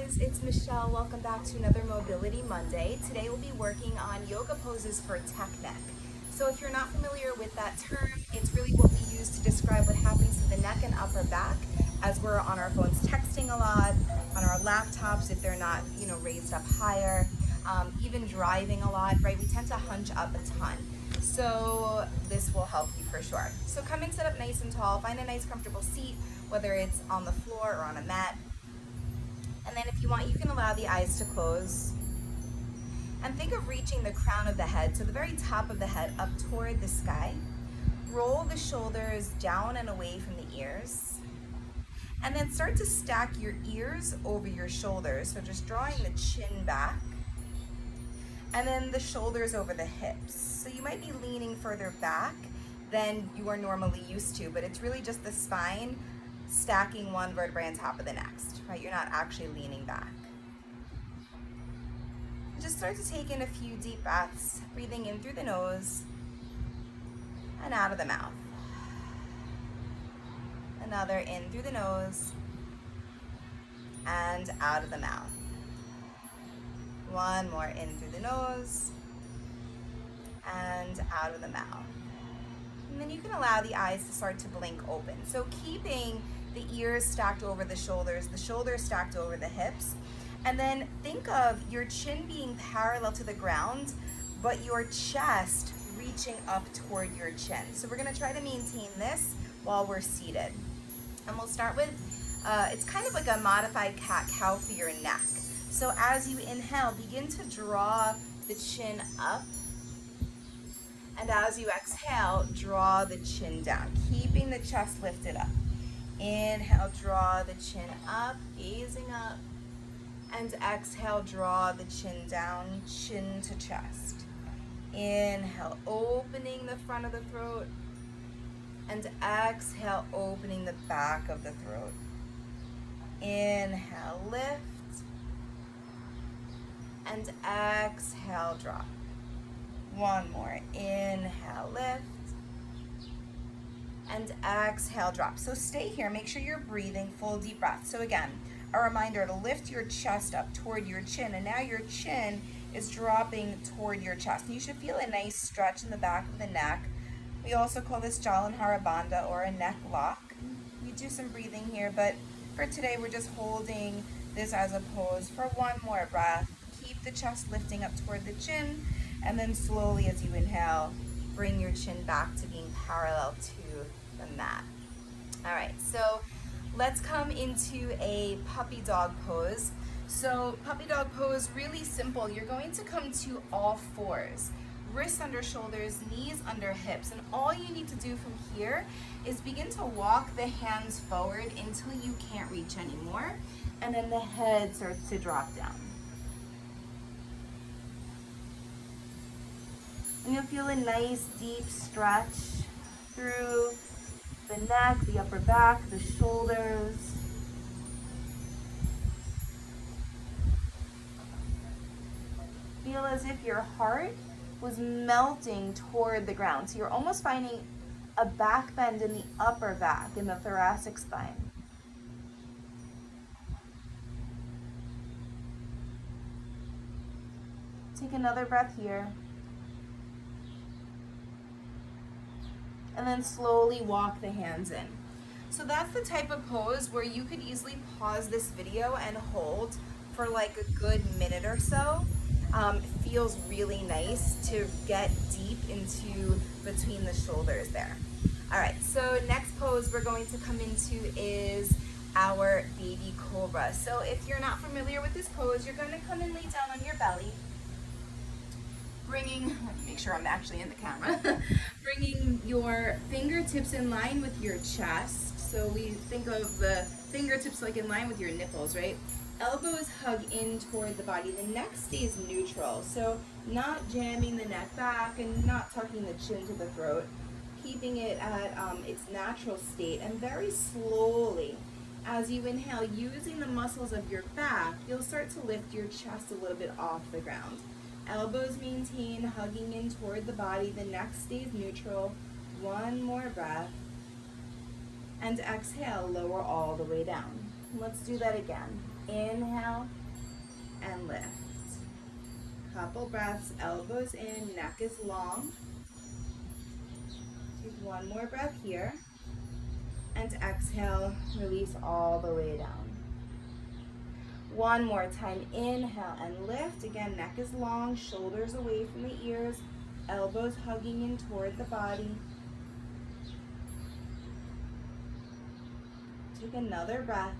guys, it's Michelle. Welcome back to another Mobility Monday. Today we'll be working on yoga poses for tech neck. So if you're not familiar with that term, it's really what we use to describe what happens to the neck and upper back as we're on our phones texting a lot, on our laptops if they're not, raised up higher, even driving a lot, right? We tend to hunch up a ton. So this will help you for sure. So come and sit up nice and tall. Find a nice comfortable seat, whether it's on the floor or on a mat. And then if you want, you can allow the eyes to close. And think of reaching the crown of the head, so the very top of the head up toward the sky. Roll the shoulders down and away from the ears. And then start to stack your ears over your shoulders. So just drawing the chin back. And then the shoulders over the hips. So you might be leaning further back than you are normally used to, but it's really just the spine stacking one vertebrae on top of the next, right? You're not actually leaning back. Just start to take in a few deep breaths, breathing in through the nose and out of the mouth. Another in through the nose and out of the mouth. One more in through the nose and out of the mouth. And then you can allow the eyes to start to blink open. So keeping the ears stacked over the shoulders stacked over the hips. And then think of your chin being parallel to the ground, but your chest reaching up toward your chin. So we're gonna try to maintain this while we're seated. And we'll start with, it's kind of like a modified cat-cow for your neck. So as you inhale, begin to draw the chin up. And as you exhale, draw the chin down, keeping the chest lifted up. Inhale, draw the chin up, gazing up. And exhale, draw the chin down, chin to chest. Inhale, opening the front of the throat. And exhale, opening the back of the throat. Inhale, lift. And exhale, drop. One more. Inhale, lift. And exhale, drop. So stay here. Make sure you're breathing full deep breath. So again, a reminder to lift your chest up toward your chin. And now your chin is dropping toward your chest. And you should feel a nice stretch in the back of the neck. We also call this Jalandhara Bandha or a neck lock. We do some breathing here, but for today we're just holding this as a pose for one more breath. Keep the chest lifting up toward the chin, and then slowly as you inhale, bring your chin back to being parallel to the mat. All right, so let's come into a puppy dog pose. So puppy dog pose, really simple. You're going to come to all fours. Wrists under shoulders, knees under hips. And all you need to do from here is begin to walk the hands forward until you can't reach anymore. And then the head starts to drop down. And you'll feel a nice deep stretch through the neck, the upper back, the shoulders. Feel as if your heart was melting toward the ground. So you're almost finding a back bend in the upper back, in the thoracic spine. Take another breath here. And then slowly walk the hands in. So that's the type of pose where you could easily pause this video and hold for like a good minute or so. Feels really nice to get deep into between the shoulders there. All right, so next pose we're going to come into is our baby cobra. So if you're not familiar with this pose, you're going to come and lay down on your belly. Let me make sure I'm actually in the camera. Bringing your fingertips in line with your chest. So we think of the fingertips like in line with your nipples, right? Elbows hug in toward the body. The neck stays neutral. So not jamming the neck back and not tucking the chin to the throat. Keeping it at its natural state. And very slowly, as you inhale, using the muscles of your back, you'll start to lift your chest a little bit off the ground. Elbows maintain, hugging in toward the body. The neck stays neutral. One more breath. And exhale, lower all the way down. Let's do that again. Inhale and lift. Couple breaths, elbows in, neck is long. Take one more breath here. And exhale, release all the way down. One more time, inhale and lift. Again, neck is long, shoulders away from the ears, elbows hugging in toward the body. Take another breath.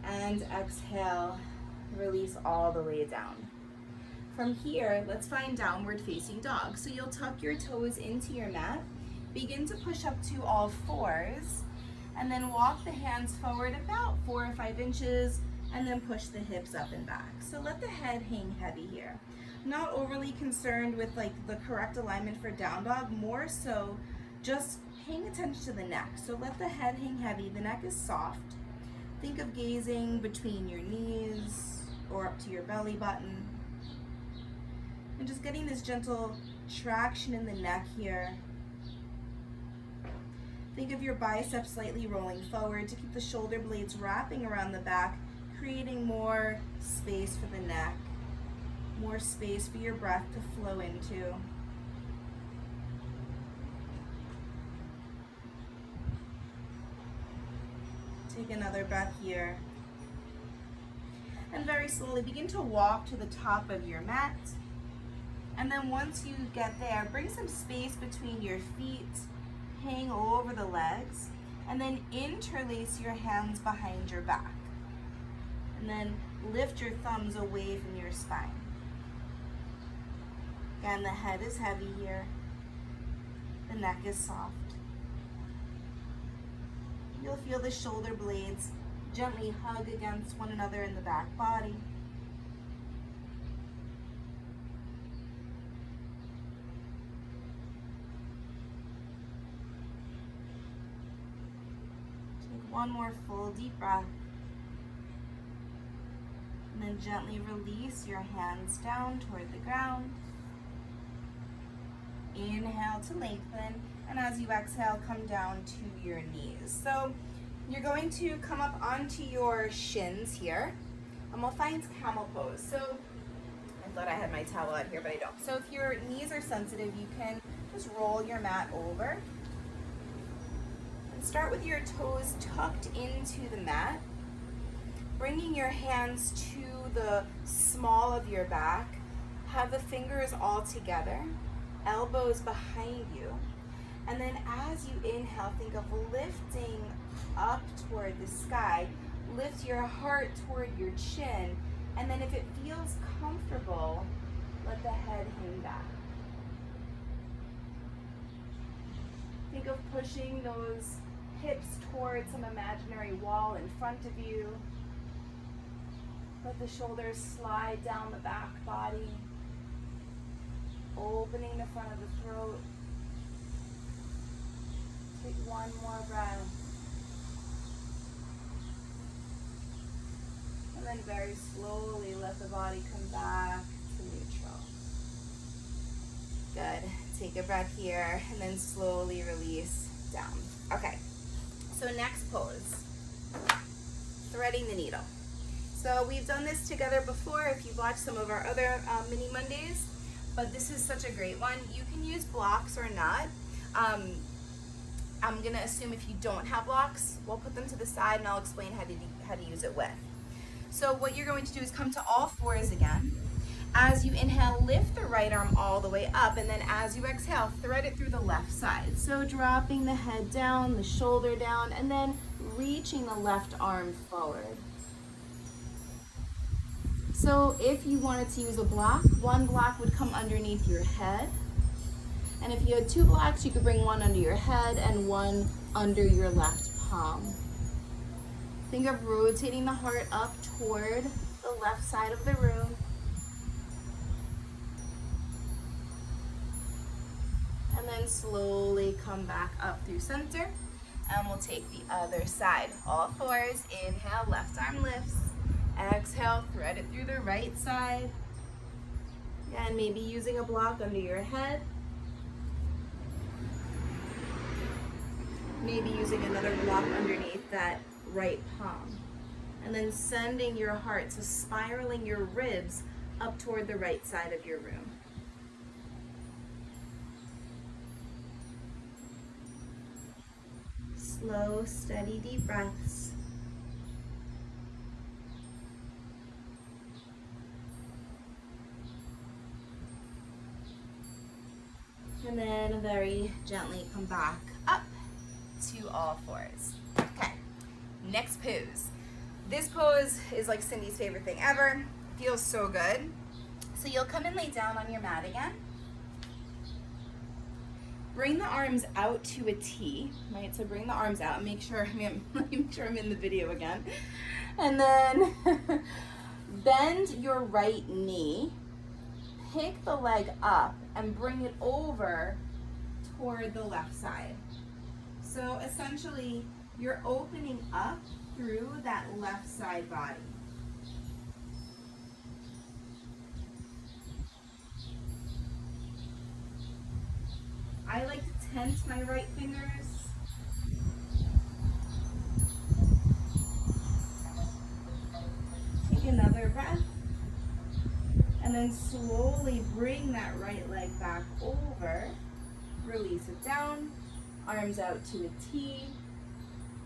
And exhale, release all the way down. From here, let's find downward facing dog. So you'll tuck your toes into your mat, begin to push up to all fours, and then walk the hands forward about 4 or 5 inches, and then push the hips up and back. So let the head hang heavy here. Not overly concerned with like the correct alignment for down dog, more so just paying attention to the neck. So let the head hang heavy, the neck is soft. Think of gazing between your knees or up to your belly button. And just getting this gentle traction in the neck here. Think of your biceps slightly rolling forward to keep the shoulder blades wrapping around the back, creating more space for the neck, more space for your breath to flow into. Take another breath here. And very slowly begin to walk to the top of your mat. And then once you get there, bring some space between your feet, hang over the legs, and then interlace your hands behind your back. And then lift your thumbs away from your spine. Again, the head is heavy here. The neck is soft. You'll feel the shoulder blades gently hug against one another in the back body. Take one more full deep breath. And then gently release your hands down toward the ground. Inhale to lengthen, and as you exhale, come down to your knees. So you're going to come up onto your shins here, and we'll find Camel Pose. So I thought I had my towel out here, but I don't. So if your knees are sensitive, you can just roll your mat over. And start with your toes tucked into the mat, bringing your hands to the small of your back. Have the fingers all together, elbows behind you. And then as you inhale, think of lifting up toward the sky. Lift your heart toward your chin. And then if it feels comfortable, let the head hang back. Think of pushing those hips toward some imaginary wall in front of you. Let the shoulders slide down the back body, opening the front of the throat. Take one more breath. And then very slowly let the body come back to neutral. Good. Take a breath here and then slowly release down. Okay, so next pose, threading the needle. So we've done this together before if you've watched some of our other mini Mondays, but this is such a great one. You can use blocks or not. I'm gonna assume if you don't have blocks, we'll put them to the side and I'll explain how to use it with. So what you're going to do is come to all fours again. As you inhale, lift the right arm all the way up, and then as you exhale, thread it through the left side. So dropping the head down, the shoulder down, and then reaching the left arm forward. So if you wanted to use a block, one block would come underneath your head. And if you had 2 blocks, you could bring one under your head and one under your left palm. Think of rotating the heart up toward the left side of the room. And then slowly come back up through center. And we'll take the other side. All fours, inhale, left arm lifts. Exhale, thread it through the right side. And maybe using a block under your head. Maybe using another block underneath that right palm. and then sending your heart, so spiraling your ribs up toward the right side of your room. Slow, steady, deep breaths. And then very gently come back up to all fours. Okay, next pose. This pose is like Cindy's favorite thing ever. Feels so good. So you'll come and lay down on your mat again. Bring the arms out to a T, right? So bring the arms out. Make sure I'm in the video again. And then bend your right knee. Pick the leg up and bring it over toward the left side. So essentially, you're opening up through that left side body. I like to tense my right fingers. Take another breath. And then slowly bring that right leg back over. Release it down. Arms out to a T.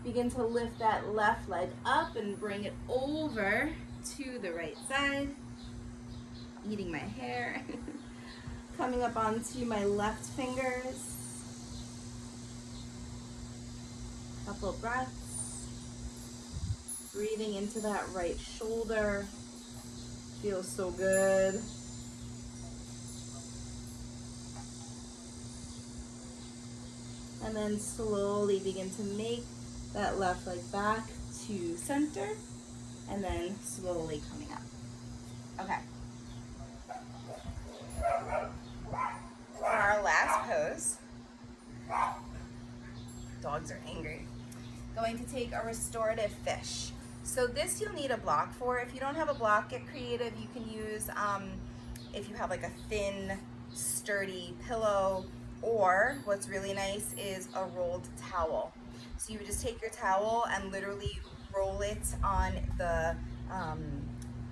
Begin to lift that left leg up and bring it over to the right side. Eating my hair. Coming up onto my left fingers. Couple breaths. Breathing into that right shoulder. Feels so good. And then slowly begin to make that left leg back to center. And then slowly coming up. Okay. For our last pose, dogs are angry. Going to take a restorative fish. So this you'll need a block for. If you don't have a block, get creative. You can use, if you have like a thin, sturdy pillow, or what's really nice is a rolled towel. So you would just take your towel and literally roll it on the,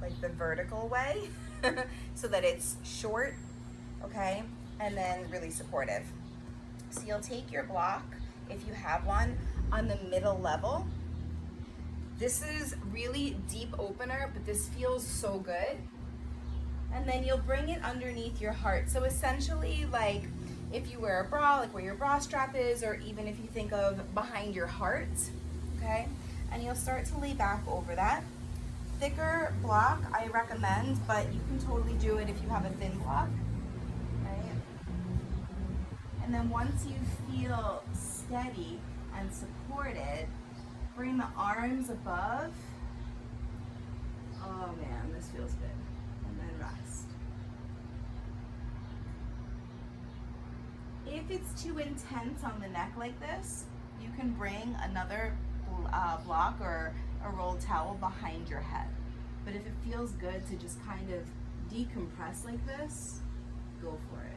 like the vertical way so that it's short, okay? And then really supportive. So you'll take your block, if you have one, on the middle level. This is really deep opener, but this feels so good. And then you'll bring it underneath your heart. So essentially, like if you wear a bra, like where your bra strap is, or even if you think of behind your heart, okay? And you'll start to lay back over that. Thicker block, I recommend, but you can totally do it if you have a thin block, right? And then once you feel steady and supported, bring the arms above. Oh man, this feels good. And then rest. If it's too intense on the neck like this, you can bring another block or a rolled towel behind your head. But if it feels good to just kind of decompress like this, go for it.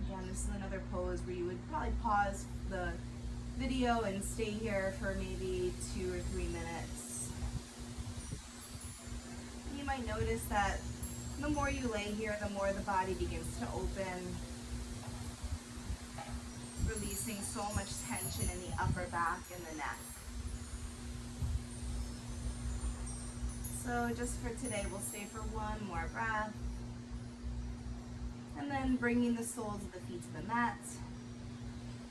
Again, this is another pose where you would probably pause the video and stay here for maybe 2 or 3 minutes. You might notice that the more you lay here, the more the body begins to open, releasing so much tension in the upper back and the neck. So just for today, we'll stay for one more breath. And then bringing the soles of the feet to the mat.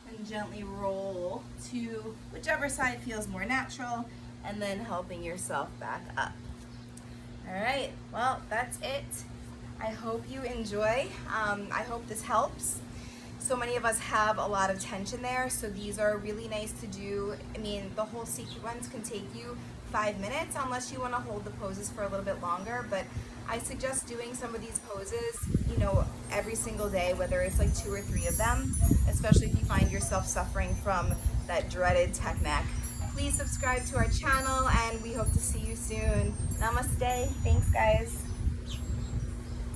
And gently roll to whichever side feels more natural. And then helping yourself back up. All right, well, that's it. I hope you enjoy. I hope this helps. So many of us have a lot of tension there, so these are really nice to do. I mean, the whole sequence can take you 5 minutes unless you want to hold the poses for a little bit longer, but I suggest doing some of these poses, you know, every single day, whether it's like 2 or 3 of them, especially if you find yourself suffering from that dreaded tech neck. Please subscribe to our channel, and we hope to see you soon. Namaste. Thanks, guys.